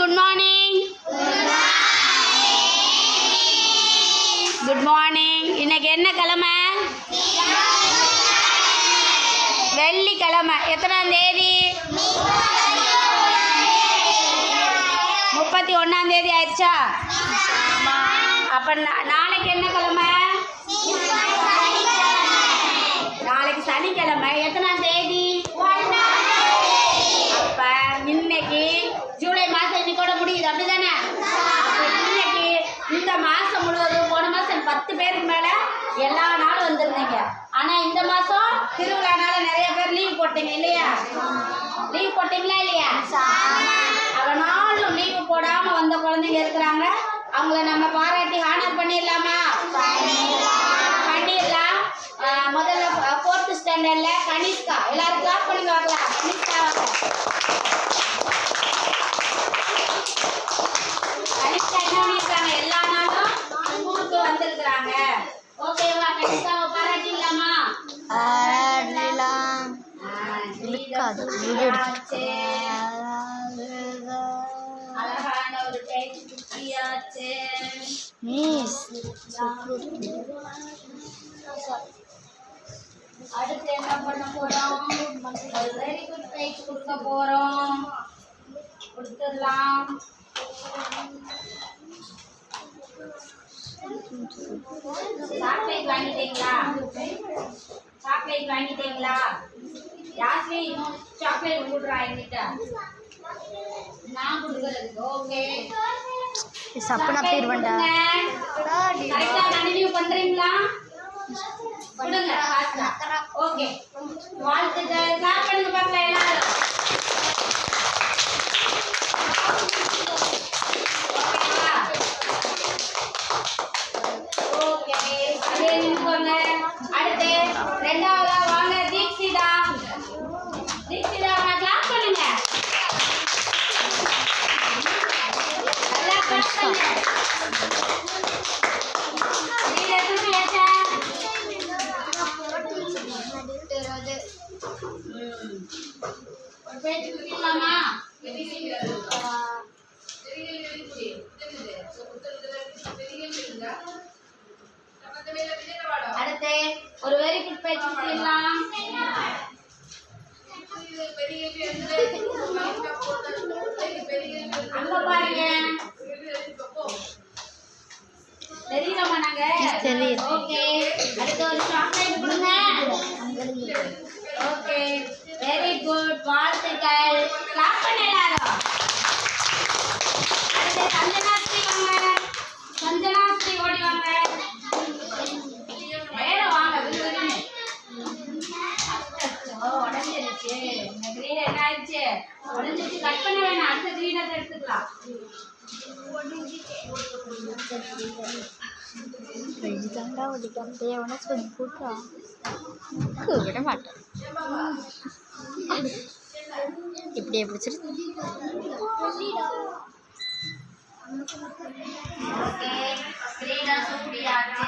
Good morning. Good morning. இன்னைக்கு என்ன கிழமை? வெள்ளிக்கிழமை. எத்தனாம் தேதி? 31ஆம் தேதி ஆயிடுச்சா? அப்போ நாளைக்கு என்ன கிழமை? நாளைக்கு சனிக்கிழமை. எத்தனாம் தேதி? அப்போ இன்னைக்கு ஜூலை மாதம் இன்னைக்கோட முடியுது, அப்படிதானே? அப்போ இன்னைக்கு இந்த மாதம் முழுவதும் போன மாதம் 10 பேருக்கு மேலே எல்லா நாளும் வந்துருந்தீங்க. ஆனால் இந்த மாதம் திருவிழானால நிறைய பேர் லீவ் போட்டீங்க இல்லையா? லீவ் போட்டிங்களா இல்லையா? அவனாலும் லீவு போடாமல் வந்த குழந்தைங்க இருக்கிறாங்க. அவங்கள நம்ம பாராட்டி ஹானர் பண்ணிடலாமா? பண்ணிடலாம். முதல்ல 4th ஸ்டாண்டர்டில் கனிஷ்கா. எல்லாரும் கிளாஸ் பண்ணி பார்க்கலாம். கனிஷ்கா கனிஷ்கா என்ன பண்ணியிருக்காங்க? எல்லா நாளும் ஸ்கூலுக்கு வந்திருக்கிறாங்க. ஓகேவா? கனிஷ்காவை பாராட்டிடலாமா? அழகான ஒரு டைப் குட்டியாச்சு. அடுத்து என்ன பண்ண போறோம்? ஒரு வெரி குட் டைப் கொடுக்க போறோம். கொடுத்துடலாம். சாக்லேட் வாங்கிட்டீங்களா? சாக்லேட் வாங்கிட்டீங்களா? யாஸ்மி சாக்லேட் கொடுறா என்கிட்ட. நான் கொடுக்கறதுக்கு. ஓகே. சப்பனா பேர் வந்தா கரெக்ட்டா கண்டினியூ பண்றீங்களா? கொடுங்க ஃபாஸ்டா. ஓகே. வாழ்த்துக்கள். கிளாப் பண்ணுங்க பார்க்கலாம் எல்லாரும். ஓகே. அதே நின்னுங்க. அடுத்து ரெண்டாவதா வாங்க தீக்ஷிதா. தீக்ஷிதா கிளாப் பண்ணுங்க. நல்லா கிளாப் பண்ணுங்க. நீங்க எதுக்கு ஏச்சா? ஒரு பேஜ் குடிக்கலாமா? அடுத்து ஒரு வெரி குட் பேஜ் குடிக்கலாம். அங்க பாருங்க. தெரியுமா நாங்க? ஓகே. அடுத்து ஒரு சாக்லேட் கொடுங்க. ஓகே. Very good. வாழ்த்துக்கள். கிளாப் பண்ண எல்லாரும். அடுத்து சஞ்சனாஸ்ரீ வாங்க. சஞ்சனாஸ்ரீ ஓடி வாங்க. வேற வாங்க. உடஞ்சிருச்சு. இந்த கிரீன் என்ன ஆயிடுச்சு? உடஞ்சிருச்சு. கட் பண்ண வேணாம். அடுத்த கிரீனை எடுத்துக்கலாம். இதுதாண்டா ஒடிக்காம தேவனா சொல்லி போட்டா விட மாட்டேன். இப்படியே பிடிச்சிருக்கு. ஓகே. கிரீனா சூப்பராச்சு.